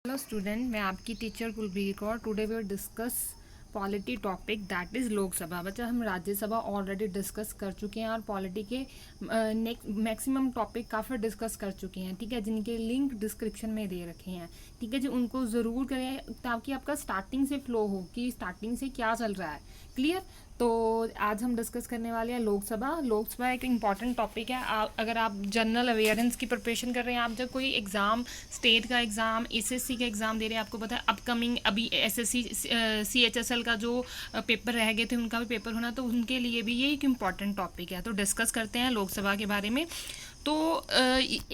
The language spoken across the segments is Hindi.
हेलो स्टूडेंट, मैं आपकी teacher Kulbir Kaur. Today we will discuss polity topic that is Lok Sabha. बच्चा, हम राज्यसभा ऑलरेडी डिस्कस कर चुके हैं और पॉलिटी के नेक्स्ट मैक्सिमम टॉपिक काफ़ी डिस्कस कर चुके हैं, ठीक है, जिनके लिंक डिस्क्रिप्शन में दे रखे हैं, ठीक है जी। उनको ज़रूर करें ताकि आपका स्टार्टिंग से फ्लो हो कि स्टार्टिंग से क्या चल रहा है, क्लियर। तो आज हम डिस्कस करने वाले हैं लोकसभा। लोकसभा एक इम्पॉर्टेंट टॉपिक है। अगर आप जनरल अवेयरेंस की प्रिपरेशन कर रहे हैं, आप जब कोई एग्ज़ाम, स्टेट का एग्ज़ाम, एसएससी का एग्ज़ाम दे रहे हैं, आपको पता है अपकमिंग अभी एसएससी सीएचएसएल का जो पेपर रह गए थे उनका भी पेपर होना, तो उनके लिए भी ये एक इम्पॉर्टेंट टॉपिक है। तो डिस्कस करते हैं लोकसभा के बारे में। तो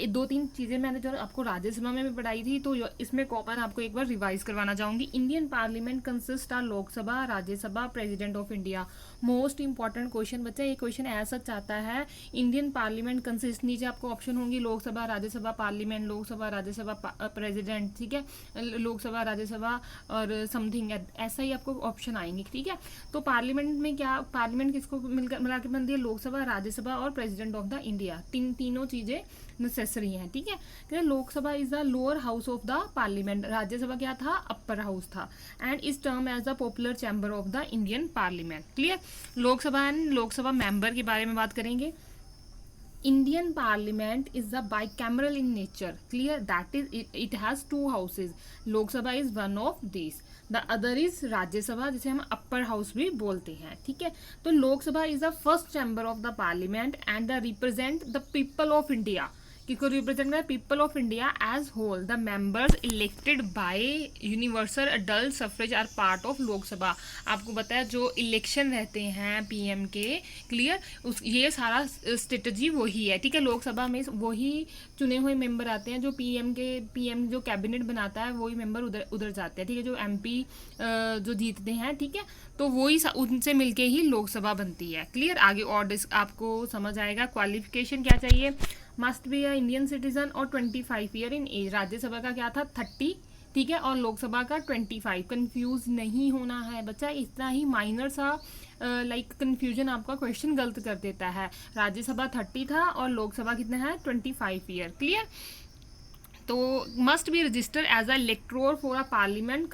दो तीन चीज़ें मैंने जो आपको राज्यसभा में भी पढ़ाई थी, तो इसमें कॉमन आपको एक बार रिवाइज करवाना चाहूँगी। Indian parliament consist of Lok Sabha, Rajya Sabha, president of India. Most important question बच्चा, ये क्वेश्चन ऐसा चाहता है। इंडियन पार्लियामेंट कंसिस्ट, नीचे आपको ऑप्शन होंगी लोकसभा, राज्यसभा, पार्लियामेंट, लोकसभा, राज्यसभा, प्रेसिडेंट, ठीक है, लोकसभा, राज्यसभा और समथिंग ऐसा ही आपको ऑप्शन आएंगे, ठीक है। तो पार्लियामेंट में क्या, पार्लियामेंट किसको मिलकर मिला के बनती है? लोकसभा, राज्यसभा और प्रेसिडेंट ऑफ द इंडिया। तीनों चीजें नेसेसरी हैं, ठीक है। Lok Sabha is the lower house of the parliament, Rajya Sabha क्या था? अपर हाउस था, and is term as the popular chamber of the Indian parliament, clear. Lok Sabha and Lok Sabha member के बारे में बात करेंगे। Indian Parliament is a bicameral in nature. Clear? That is, it has two houses. Lok Sabha is one of these. The other is Rajya Sabha, जिसे हम अपर हाउस भी बोलते हैं, ठीक है। तो Lok Sabha is the first chamber of the parliament and the represent the people of India. किसको रिप्रेजेंट कर? People of India as whole. The members elected by universal adult suffrage are part of Lok Sabha. आपको बताया जो इलेक्शन रहते हैं पीएम के, क्लियर, उस ये सारा स्ट्रेटजी वही है, ठीक है। लोकसभा में वही चुने हुए मेंबर आते हैं, जो पीएम जो कैबिनेट बनाता है वही मेंबर उधर जाते हैं, ठीक है। जो एमपी जो जीतते हैं, ठीक है, तो वही उनसे मिलके ही लोकसभा बनती है, क्लियर। आगे और आपको समझ आएगा। क्वालिफिकेशन क्या चाहिए? Must be a Indian citizen और 25 ईयर इन एज। राज्यसभा का क्या था? 30, ठीक है, और लोकसभा का 25। कंफ्यूज नहीं होना है बच्चा, इतना ही माइनर सा लाइक कंफ्यूजन आपका क्वेश्चन गलत कर देता है। राज्यसभा 30 था और लोकसभा कितना है? 25 ईयर, क्लियर। तो must be register as a elector for a parliament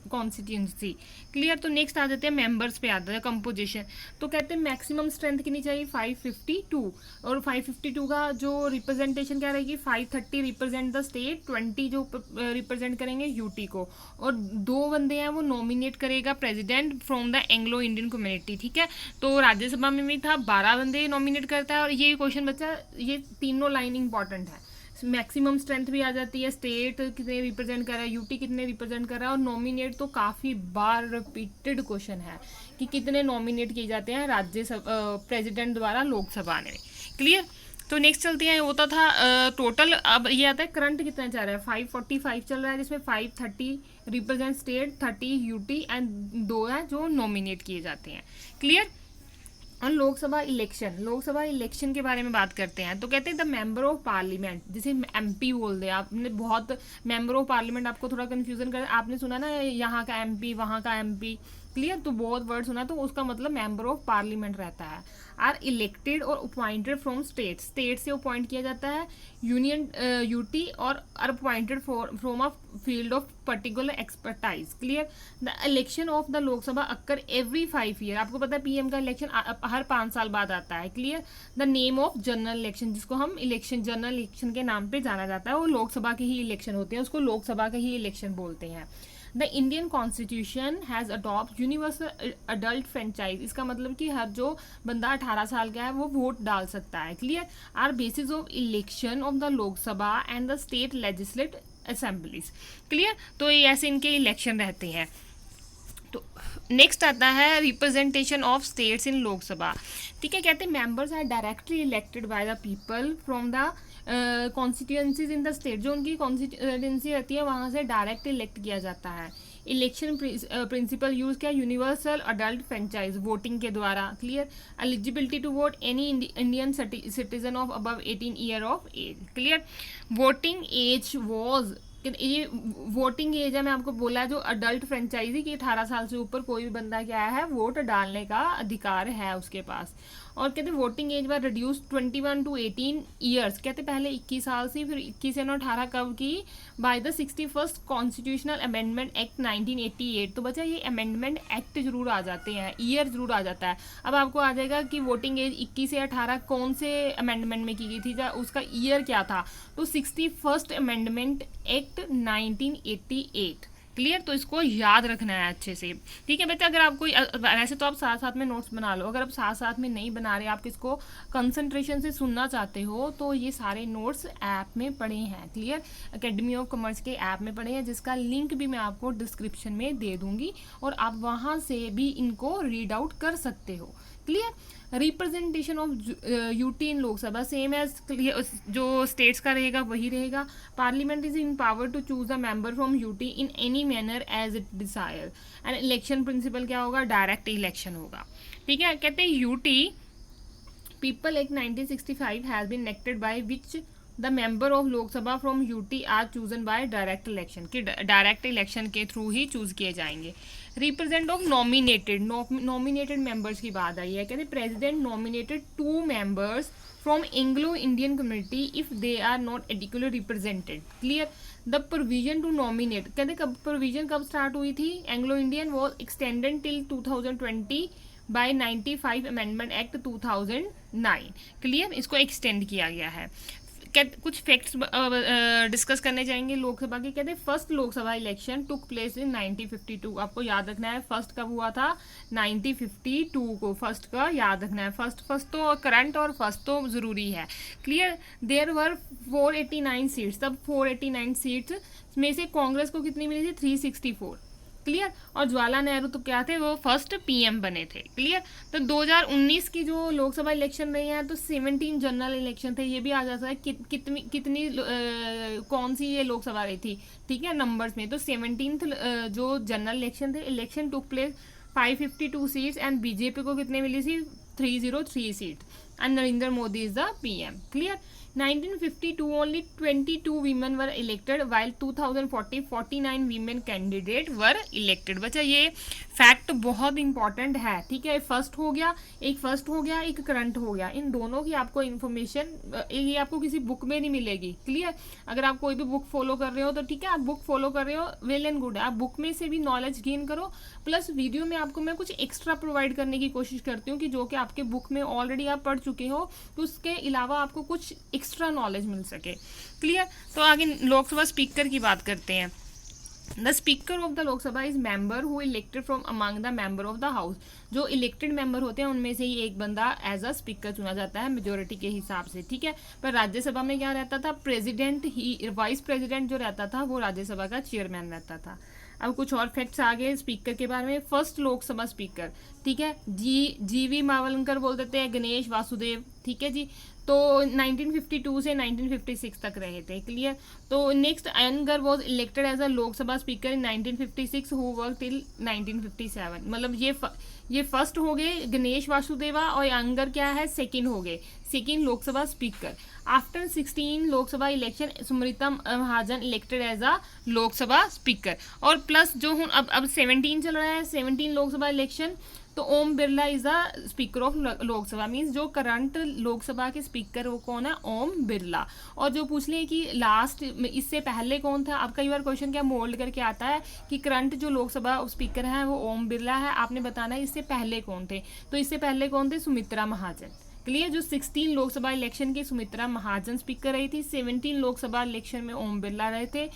constituency, clear. तो नेक्स्ट आ जाते हैं मेंबर्स पे, आता है कंपोजिशन। तो कहते हैं मैक्सिमम स्ट्रेंथ कितनी चाहिए? 552, और 552 का जो रिप्रेजेंटेशन क्या रहेगी? 530 रिप्रेजेंट द स्टेट, 20 जो रिप्रेजेंट करेंगे यूटी को, और 2 बंदे हैं वो नॉमिनेट करेगा president from the Anglo Indian community, ठीक है। तो राज्यसभा में भी था, 12 बंदे नॉमिनेट करता है। और ये क्वेश्चन बच्चा, ये तीनों लाइन इंपॉर्टेंट है। मैक्सिमम स्ट्रेंथ भी आ जाती है, स्टेट कितने रिप्रेजेंट कर रहा है, यूटी कितने रिप्रेजेंट कर रहा है, और नॉमिनेट तो काफ़ी बार रिपीटेड क्वेश्चन है कि कितने नॉमिनेट किए जाते हैं राज्यसभा प्रेसिडेंट द्वारा लोकसभा में, क्लियर। तो नेक्स्ट चलते हैं, होता था टोटल। अब ये आता है करंट कितना चल रहा है? 545 चल रहा है, जिसमें 530 रिप्रेजेंट स्टेट, 30 यूटी एंड 2 है जो नॉमिनेट किए जाते हैं, क्लियर। और लोकसभा इलेक्शन के बारे में बात करते हैं। तो कहते हैं द मेंबर ऑफ पार्लियामेंट, जिसे एमपी बोल दे। आपने बहुत मेंबर ऑफ पार्लियामेंट आपको थोड़ा कंफ्यूजन कर, आपने सुना ना यहाँ का एमपी वहाँ का एमपी, क्लियर। तो बहुत वर्ड सुना, तो उसका मतलब मेंबर ऑफ पार्लियामेंट रहता है। आर इलेक्टेड और अपॉइंटेड फ्रॉम स्टेट से अपॉइंट किया जाता है, यूनियन यूटी, और are appointed from a field of particular expertise, clear. The election of the Lok Sabha occur every 5 year. आपको पता है पीएम का इलेक्शन हर 5 साल बाद आता है, clear. The name of general election, जिसको हम जनरल इलेक्शन के नाम पे जाना जाता है, वो लोकसभा के ही इलेक्शन होते हैं, उसको लोकसभा के ही इलेक्शन बोलते हैं। The Indian constitution has adopt universal adult franchise. इसका मतलब कि हर जो बंदा 18 साल का है वो वोट डाल सकता है, clear. Are basis of election of the Lok Sabha and the state legislative assemblies, clear. तो ये ऐसे इनके इलेक्शन रहते हैं। तो नेक्स्ट आता है representation of states in Lok Sabha, ठीक है। कहते हैं members are directly elected by the people from the constituencies in the state. जो उनकी कॉन्स्टिट्यूएंसी रहती है वहाँ से डायरेक्ट इलेक्ट किया जाता है। इलेक्शन प्रिंसिपल यूज क्या? यूनिवर्सल अडल्ट फ्रेंचाइज, वोटिंग के द्वारा, clear. Eligibility to vote any Indian citizen of above 18 year of age, clear. Voting age was, ये वोटिंग एज है, मैं आपको बोला जो अडल्ट फ्रेंचाइजी की 18 साल से ऊपर कोई भी बंदा क्या है वोट डालने का अधिकार है उसके पास। और कहते हैं voting age were reduce 21 to 18 years, कहते पहले 21 साल से, फिर 21 से 18 कब की, by the 61st constitutional amendment act 1988। तो बच्चा ये अमेंडमेंट एक्ट जरूर आ जाते हैं, ईयर जरूर आ जाता है। अब आपको आ जाएगा कि वोटिंग एज 21 से 18 कौन से अमेंडमेंट में की गई थी, उसका ईयर क्या था, तो 61st अमेंडमेंट एक्ट 1988। क्लियर, तो इसको याद रखना है अच्छे से, ठीक है बच्चा। अगर आपको वैसे तो आप साथ साथ में नोट्स बना लो, अगर आप साथ साथ में नहीं बना रहे, आप इसको कंसंट्रेशन से सुनना चाहते हो, तो ये सारे नोट्स ऐप में पड़े हैं। क्लियर, एकेडमी ऑफ कॉमर्स के ऐप में पड़े हैं, जिसका लिंक भी मैं आपको डिस्क्रिप्शन में दे दूंगी, और आप वहाँ से भी इनको रीड आउट कर सकते हो। Clear, representation of UT in Lok Sabha same as जो स्टेट्स का रहेगा वही रहेगा। Parliament is in power to choose the member from UT in any manner as it desire. And election principle क्या होगा, डायरेक्ट इलेक्शन होगा। ठीक है, कहते हैं UT people act 1965 has been elected by which the member of Lok Sabha from UT are chosen by direct election, कि डायरेक्ट इलेक्शन के थ्रू ही चूज किए जाएंगे। रिप्रेजेंट ऑफ नॉमिनेटेड मेंबर्स की बात आई है, कहते president nominated 2 members from Anglo Indian community if they are not adequately represented. Clear, the provision to nominate, कहते कब प्रोविजन कब स्टार्ट हुई थी, Anglo Indian was extended till 2020 by 95 amendment act 2009। Clear, इसको एक्सटेंड किया गया है। कुछ फैक्ट्स डिस्कस करने जाएंगे लोकसभा के। कहते हैं first Lok Sabha election took place in 1952। आपको याद रखना है फर्स्ट कब हुआ था, 1952 को, फर्स्ट का याद रखना है। फर्स्ट तो करंट और फर्स्ट तो जरूरी है। क्लियर, देयर वर 489 सीट्स, तब 489 सीट्स में से कांग्रेस को कितनी मिली थी, 364। क्लियर, और जवाहरलाल नेहरू तो क्या थे, वो फर्स्ट पीएम बने थे। क्लियर, तो 2019 की जो लोकसभा इलेक्शन रही है, तो 17 जनरल इलेक्शन थे। ये भी आ जाता है कितनी कौन सी ये लोकसभा रही थी, ठीक है, नंबर्स में। तो 17th जो जनरल इलेक्शन थे, election took place 552 seats and BJP को कितने मिली थी, 303 seat, and Narendra Modi is the PM. Clear, 1952 only 22 women were elected while 2040 49 women candidate were elected। बच्चा ये फैक्ट बहुत इंपॉर्टेंट है, ठीक है। फर्स्ट हो गया, एक करंट हो गया, इन दोनों की आपको इन्फॉर्मेशन ये आपको किसी बुक में नहीं मिलेगी। क्लियर, अगर आप कोई भी बुक फॉलो कर रहे हो तो ठीक है, आप बुक फॉलो कर रहे हो, वेल एंड गुड है, आप बुक में से भी नॉलेज गेन करो, प्लस वीडियो में आपको मैं कुछ एक्स्ट्रा प्रोवाइड करने की कोशिश करती हूँ कि जो कि आपके बुक में ऑलरेडी आप पढ़ चुके हो, तो उसके अलावा आपको कुछ एक्स्ट्रा नॉलेज मिल सके। क्लियर, तो आगे लोकसभा स्पीकर की बात करते हैं। The speaker of the Lok Sabha is member who elected from among the member of the house. जो इलेक्टेड मेंबर होते हैं उनमें से ही एक बंदा एज अ स्पीकर चुना जाता है मेजोरिटी के हिसाब से, ठीक है। पर राज्यसभा में क्या रहता था, प्रेसिडेंट ही, वाइस प्रेसिडेंट जो रहता था वो राज्यसभा का चेयरमैन रहता था। अब कुछ और फैक्ट्स आ गए स्पीकर के बारे में। फर्स्ट लोकसभा स्पीकर, ठीक है, जीवी मावलंकर बोल देते हैं, गणेश वासुदेव, ठीक है जी, तो 1952 से 1956 तक रहे थे। क्लियर, तो next Ayyangar was elected as a Lok Sabha speaker in 1956 who work till 1957। मतलब ये फर्स्ट हो गए गणेश वासुदेवा, और अयंगर क्या है, सेकंड हो गए, second Lok Sabha speaker. After 16 Lok Sabha election Sumitra Mahajan elected as a Lok Sabha speaker. और प्लस जो अब 17 चल रहा है, 17 लोकसभा इलेक्शन, तो Om Birla is the speaker of Lok Sabha, means जो करंट लोकसभा के स्पीकर वो कौन है, ओम बिरला। और जो पूछ ले कि लास्ट इससे पहले कौन था, अब कई बार क्वेश्चन क्या मोल्ड करके आता है कि करंट जो लोकसभा स्पीकर है वो ओम बिरला है, आपने बताना है इससे पहले कौन थे। तो इससे पहले कौन थे, सुमित्रा महाजन। क्लियर, जो 16 लोकसभा इलेक्शन की सुमित्रा महाजन स्पीकर रही थी, 17 लोकसभा इलेक्शन में ओम बिरला रहे थे,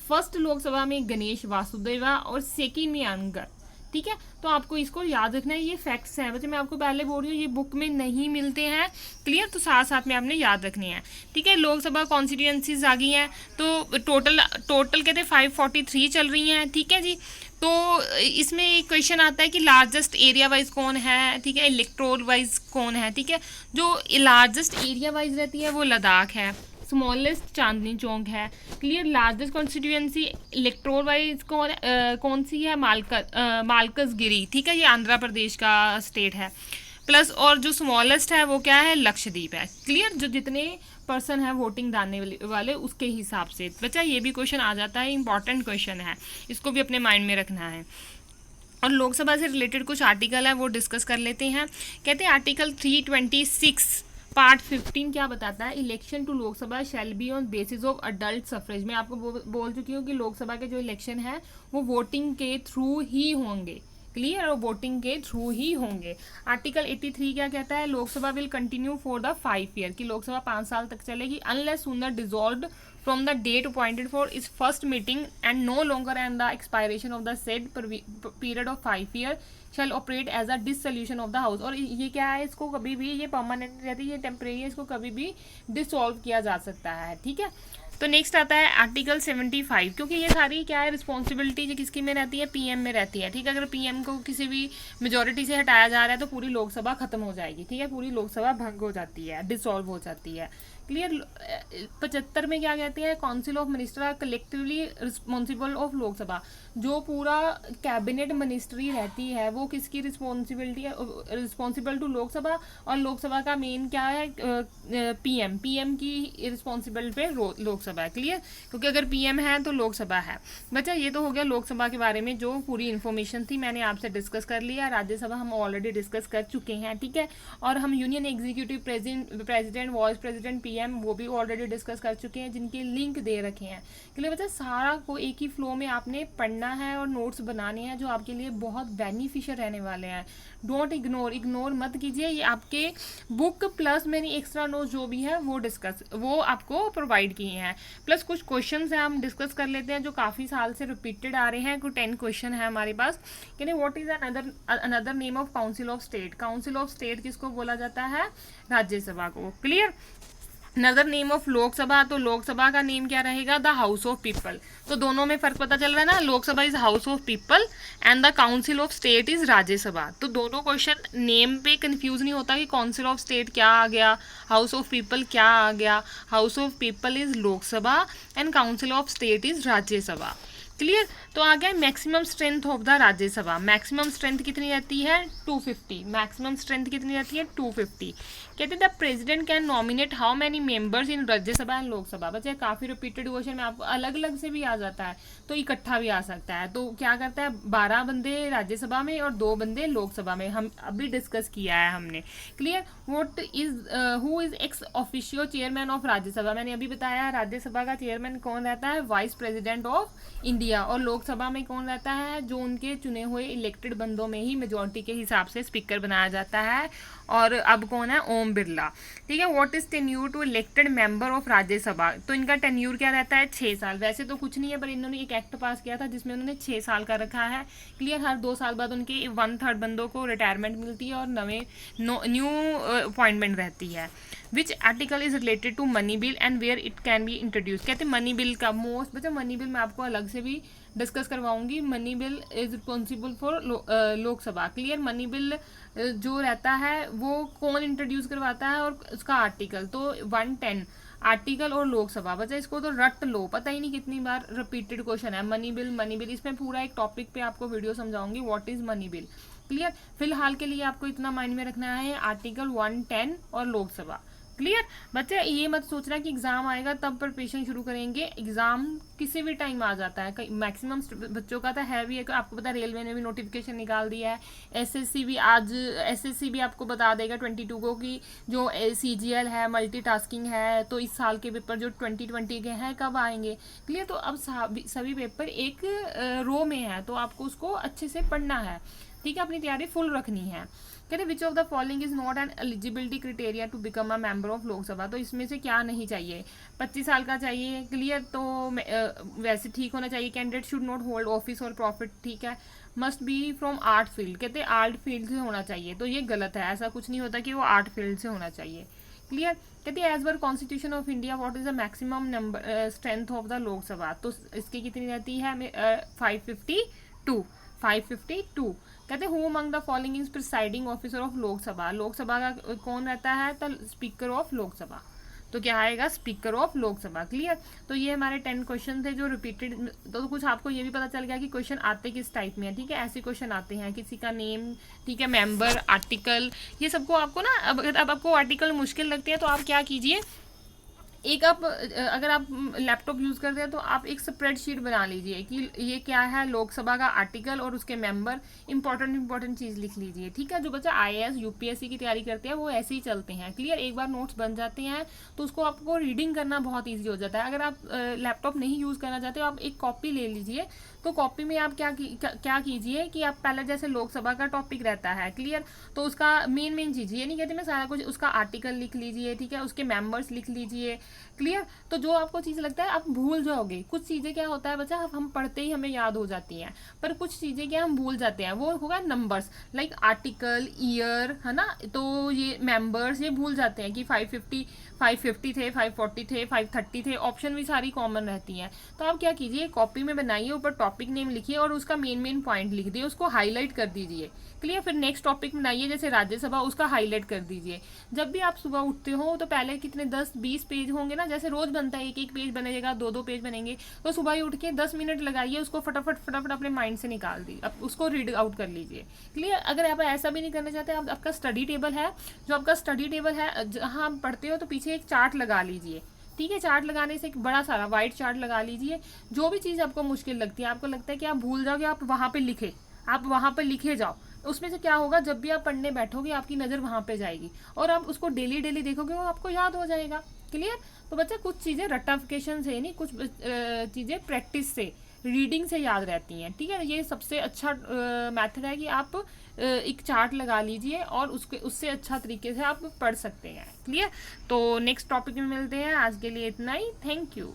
फर्स्ट लोकसभा में गणेश वासुदेवा, और सेकेंड में अयंगर। ठीक है, तो आपको इसको याद रखना है, ये फैक्ट्स हैं बच्चे, मैं आपको पहले बोल रही हूँ ये बुक में नहीं मिलते हैं। क्लियर, तो साथ साथ में आपने याद रखनी है। ठीक है, लोकसभा कॉन्स्टिट्यूएंसीज आ गई हैं, तो टोटल कहते हैं 543 चल रही हैं। ठीक है जी, तो इसमें एक क्वेश्चन आता है कि लार्जेस्ट एरिया वाइज कौन है, ठीक है, इलेक्टोरल वाइज कौन है। ठीक है, जो लार्जेस्ट एरिया वाइज रहती है वो लद्दाख है, स्मॉलेस्ट चांदनी चौक है। Clear, largest constituency electoral wise कौन सी है, मालकसगिरी। ठीक है, ये आंध्र प्रदेश का स्टेट है। प्लस और जो स्मॉलेस्ट है वो क्या है, लक्षद्वीप है। क्लियर, जो जितने पर्सन है वोटिंग डालने वाले उसके हिसाब से। बच्चा ये भी क्वेश्चन आ जाता है, इंपॉर्टेंट क्वेश्चन है, इसको भी अपने माइंड में रखना है। और लोकसभा से रिलेटेड कुछ आर्टिकल है वो डिस्कस कर लेते हैं। कहते हैं आर्टिकल 326 पार्ट 15 क्या बताता है, election to Lok Sabha shall be on basis of adult suffrage. मैं आपको बोल चुकी हूँ कि लोकसभा के जो इलेक्शन है वो वोटिंग के थ्रू ही होंगे, क्लियर, और वोटिंग के थ्रू ही होंगे। आर्टिकल 83 क्या कहता है, Lok Sabha will continue for the 5 year, कि लोकसभा 5 साल तक चलेगी, unless sooner dissolve from the date appointed for its first meeting and no longer and the expiration of the said period of 5 years shall operate as a dissolution of the house। और ये क्या है, इसको कभी भी, ये परमानेंट रहती है, ये टेम्परेरी है, इसको कभी भी डिसॉल्व किया जा सकता है, ठीक है। तो नेक्स्ट आता है आर्टिकल 75, क्योंकि ये सारी क्या है रिस्पॉन्सिबिलिटी जो किसकी में रहती है, पीएम में रहती है, ठीक है। अगर पीएम को किसी भी मेजोरिटी से हटाया जा रहा है तो पूरी लोकसभा खत्म हो जाएगी, ठीक है, पूरी लोकसभा भंग हो जाती है, डिसॉल्व हो जाती है, क्लियर। 75 में क्या कहते हैं, council of minister are collectively responsible of Lok Sabha. जो पूरा कैबिनेट मिनिस्ट्री रहती है वो किसकी रिस्पॉन्सिबिलिटी है, रिस्पॉन्सिबल टू लोकसभा, और लोकसभा का मेन क्या है, पीएम की रिस्पॉन्सिबल पे लोकसभा है, क्लियर, क्योंकि अगर पीएम है तो लोकसभा है। बच्चा ये तो हो गया लोकसभा के बारे में जो पूरी इन्फॉर्मेशन थी मैंने आपसे डिस्कस कर लिया। राज्यसभा हम ऑलरेडी डिस्कस कर चुके हैं, ठीक है, और हम union executive president vice president PM वो भी ऑलरेडी डिस्कस कर चुके हैं, जिनके लिंक दे रखे हैं, क्लियर बच्चा। सारा को एक ही फ्लो में आपने पढ़ना है और नोट्स बनाने हैं जो आपके लिए बहुत बेनिफिशियल रहने वाले हैं। डोंट इग्नोर मत कीजिए, ये आपके बुक प्लस मेरी एक्स्ट्रा नोट्स जो भी है वो आपको प्रोवाइड किए हैं, प्लस कुछ क्वेश्चंस हैं हम डिस्कस कर लेते हैं जो काफ़ी साल से रिपीटेड आ रहे हैं। कुछ 10 क्वेश्चन है हमारे पास। कहते what is another name of council of state. Council of state किसको बोला जाता है, राज्यसभा को, क्लियर। नदर नेम ऑफ लोकसभा, तो लोकसभा का नेम क्या रहेगा, द हाउस ऑफ पीपल। तो दोनों में फर्क पता चल रहा है ना, Lok Sabha is house of people and the council of state is Rajya Sabha. तो दोनों क्वेश्चन नेम पे कंफ्यूज नहीं होता कि काउंसिल ऑफ स्टेट क्या आ गया, हाउस ऑफ पीपल क्या आ गया। House of people is Lok Sabha and council of state is Rajya Sabha, clear. तो आ गया maximum strength of the Rajya Sabha. Maximum strength कितनी रहती है, 250। मैक्सिमम स्ट्रेंथ कितनी रहती है, 250। कहते हैं the president can nominate how many members in Rajya Sabha and Lok Sabha. बच्चे काफ़ी रिपीटेड क्वेश्चन में आपको अलग अलग से भी आ जाता है तो इकट्ठा भी आ सकता है। तो क्या करता है, 12 बंदे राज्यसभा में और 2 बंदे लोकसभा में, हम अभी डिस्कस किया है हमने, clear. What is who is ex officio chairman of Rajya Sabha. मैंने अभी बताया राज्यसभा का चेयरमैन कौन रहता है, वाइस प्रेसिडेंट ऑफ इंडिया। और लोकसभा में कौन रहता है, जो उनके चुने हुए इलेक्टेड बंदों में ही मेजोरिटी के हिसाब से स्पीकर बनाया जाता है, और अब कौन है, ओम बिरला, ठीक है। What is tenure to elected member of Rajya Sabha. तो इनका टेन्यूर क्या रहता है, 6 साल। वैसे तो कुछ नहीं है पर इन्होंने एक एक्ट पास किया था जिसमें उन्होंने 6 साल का रखा है, क्लियर। हर 2 साल बाद उनके 1/3 बंदों को रिटायरमेंट मिलती है और न्यू अपॉइंटमेंट रहती है। Which article is related to money bill and where it can be introduce. कहते हैं मनी बिल का मोस्ट, बच्चा मनी बिल मैं आपको अलग से भी डिस्कस करवाऊंगी। Money bill is responsible for Lok Sabha, clear. Money bill जो रहता है वो कौन इंट्रोड्यूस करवाता है और उसका आर्टिकल, तो 110 आर्टिकल और लोकसभा। बच्चा इसको तो रट लो, पता ही नहीं कितनी बार रिपीटेड क्वेश्चन है। मनी बिल इसमें पूरा एक टॉपिक पे आपको वीडियो समझाऊंगी what is money bill, clear. फिलहाल के लिए आपको इतना माइंड में रखना है, आर्टिकल 110 और लोकसभा, क्लियर। बच्चे ये मत सोचना कि एग्जाम आएगा तब प्रिपरेशन शुरू करेंगे, एग्जाम किसी भी टाइम आ जाता है। मैक्सिमम बच्चों का तो है भी है, आपको पता है रेलवे ने भी नोटिफिकेशन निकाल दिया है। एसएससी भी आपको बता देगा 22 को कि जो सीजीएल है, मल्टीटास्किंग है, तो इस साल के पेपर जो 2020 के हैं कब आएंगे, क्लियर। तो अब सभी पेपर एक रो में है तो आपको उसको अच्छे से पढ़ना है, ठीक है, अपनी तैयारी फुल रखनी है। कहते हैं which of the following is not an eligibility criteria to become a member of Lok Sabha. तो इसमें से क्या नहीं चाहिए, 25 साल का चाहिए, क्लियर। तो वैसे ठीक होना चाहिए, candidate should not hold office और प्रॉफिट, ठीक है। Must be from art field, कहते हैं आर्ट फील्ड से होना चाहिए, तो ये गलत है, ऐसा कुछ नहीं होता कि वो आर्ट फील्ड से होना चाहिए, क्लियर। कहते हैं as per constitution of India what is the maximum number strength of the Lok Sabha. तो इसकी कितनी रहती है, 552। कहते हैं who among the following is presiding officer of Lok Sabha. Lok Sabha का कौन रहता है, द स्पीकर ऑफ लोकसभा। तो क्या आएगा, स्पीकर ऑफ लोकसभा, क्लियर। तो ये हमारे 10 क्वेश्चन थे जो रिपीटेड। तो कुछ आपको ये भी पता चल गया कि क्वेश्चन आते किस टाइप में है, ठीक है। ऐसे क्वेश्चन आते हैं, किसी का नेम, ठीक है, मेंबर, आर्टिकल, ये सबको आपको ना अब आपको आर्टिकल मुश्किल लगते हैं तो आप क्या कीजिए, एक आप अगर आप लैपटॉप यूज़ करते हैं तो आप एक स्प्रेडशीट बना लीजिए कि ये क्या है, लोकसभा का आर्टिकल और उसके मेंबर, इंपॉर्टेंट चीज़ लिख लीजिए। ठीक है, जो बच्चा आईएएस यूपीएससी की तैयारी करते हैं वो ऐसे ही चलते हैं। क्लियर, एक बार नोट्स बन जाते हैं तो उसको आपको रीडिंग करना बहुत ईजी हो जाता है। अगर आप लैपटॉप नहीं यूज़ करना चाहते हो, आप एक कॉपी ले लीजिए। तो कॉपी में आप क्या कीजिए कि आप पहले जैसे लोकसभा का टॉपिक रहता है, क्लियर, तो उसका मेन चीज़, ये नहीं कहती मैं सारा कुछ, उसका आर्टिकल लिख लीजिए। ठीक है, उसके मेंबर्स लिख लीजिए। क्लियर, तो जो आपको चीज़ लगता है आप भूल जाओगे। कुछ चीज़ें क्या होता है बच्चा, हम पढ़ते ही हमें याद हो जाती हैं, पर कुछ चीज़ें क्या हम भूल जाते हैं, वो होगा नंबर्स, लाइक आर्टिकल, ईयर, है ना। तो ये मेंबर्स ये भूल जाते हैं कि 550 थे, 540 थे, 530 थे, ऑप्शन भी सारी कॉमन रहती हैं। तो आप क्या कीजिए, कॉपी में बनाइए, ऊपर टॉपिक नेम लिखिए और उसका मेन पॉइंट लिख दिए, उसको हाईलाइट कर दीजिए। क्लियर, फिर नेक्स्ट टॉपिक बनाइए जैसे राज्यसभा, उसका हाईलाइट कर दीजिए। जब भी आप सुबह उठते हो तो पहले कितने 10-20 पेज होंगे ना, जैसे रोज बनता है, एक पेज बनेगा, 2 पेज बनेंगे, तो सुबह ही उठ के 10 मिनट लगाइए, उसको फटाफट अपने माइंड से निकाल दी, अब उसको रीड आउट कर लीजिए। क्लियर, अगर आप ऐसा भी नहीं करना चाहते, आप आपका स्टडी टेबल है, जो आपका स्टडी टेबल है जहाँ आप पढ़ते हो, तो पीछे एक चार्ट लगा लीजिए। ठीक है, चार्ट लगाने से एक बड़ा सारा वाइट चार्ट लगा लीजिए। जो भी चीज़ आपको मुश्किल लगती है, आपको लगता है कि आप भूल जाओगे, आप वहाँ पे लिखे, आप वहाँ पर लिखे जाओ। उसमें से क्या होगा, जब भी आप पढ़ने बैठोगे आपकी नज़र वहाँ पे जाएगी और आप उसको डेली देखोगे, वो आपको याद हो जाएगा। क्लियर, तो बच्चा कुछ चीज़ें रट्टाफिकेशन से नहीं, कुछ चीज़ें प्रैक्टिस से, रीडिंग से याद रहती हैं। ठीक है, ये सबसे अच्छा मेथड है कि आप एक चार्ट लगा लीजिए और उससे अच्छा तरीके से आप पढ़ सकते हैं। क्लियर, तो नेक्स्ट टॉपिक में मिलते हैं, आज के लिए इतना ही, थैंक यू।